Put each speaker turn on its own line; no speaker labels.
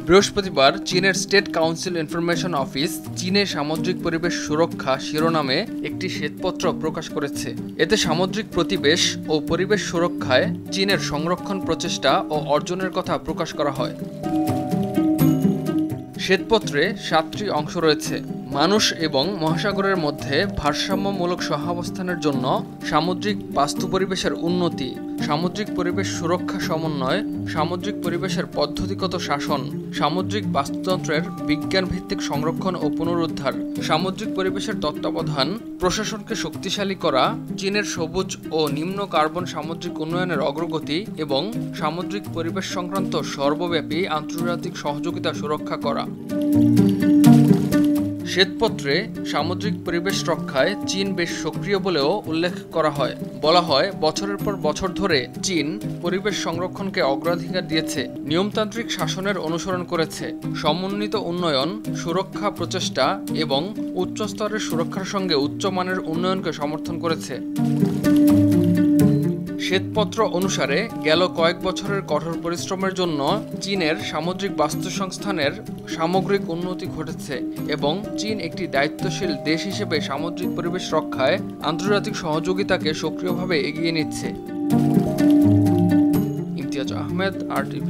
বৃহস্পতিবার চীনের state council information office চীনে সামুদ্রিক পরিবেশ সুরক্ষা শিরোনামে একটি শ্বেতপত্র প্রকাশ করেছে। এতে সামুদ্রিক প্রতিবেশ ও পরিবেশ সুরক্ষায় চীনের সংরক্ষণ প্রচেষ্টা ও অর্জনের কথা প্রকাশ করা হয়। শ্বেতপত্রে ৭টি অংশ রয়েছে। মানুষ এবং মহাসাগরের মধ্যে ভারসাম্যমূলক সহাবস্থানের জন্য সামুদ্রিক বাস্তু পরিবেশের উন্নতি, সামুদ্রিক পরিবেশ সুরক্ষা সমন্বয়, সামুদ্রিক পরিবেশের পদ্ধতিগত শাসন, সামুদ্রিক বাস্তুতন্ত্রের বিজ্ঞানভিত্তিক সংরক্ষণ ও পুনরুদ্ধার, সামুদ্রিক পরিবেশের তত্ত্বাবধান, প্রশাসনকে শক্তিশালী করা, চীনের সবুজ ও নিম্ন কার্বন সামুদ্রিক উন্নয়নের অগ্রগতি এবং সামুদ্রিক পরিবেশ সংক্রান্ত সর্বব্যাপী আন্তর্জাতিক সহযোগিতা সুরক্ষা করা। শ্বেতপত্রে সামুদ্রিক পরিবেশ রক্ষায় চীন বেশ সক্রিয় বলেও উল্লেখ করা হয়। বলা হয়, বছরের পর বছর ধরে চীন পরিবেশ সংরক্ষণকে অগ্রাধিকার দিয়েছে, নিয়মতান্ত্রিক শাসনের অনুসরণ করেছে, সমন্বিত উন্নয়ন, সুরক্ষা প্রচেষ্টা এবং উচ্চস্তরের সুরক্ষার সঙ্গে উচ্চমানের উন্নয়নকে সমর্থন করেছে। শ্বেতপত্র অনুসারে গেল কয়েক বছরের কঠোর পরিশ্রমের জন্য চীনের সামুদ্রিক বাস্তুসংস্থানের সামগ্রিক উন্নতি ঘটেছে এবং চীন একটি দায়িত্বশীল দেশ হিসেবে সামুদ্রিক পরিবেশ রক্ষায় আন্তর্জাতিক সহযোগিতাকে সক্রিয়ভাবে এগিয়ে নিচ্ছে। ইমতিয়াজ আহমেদ, RTV।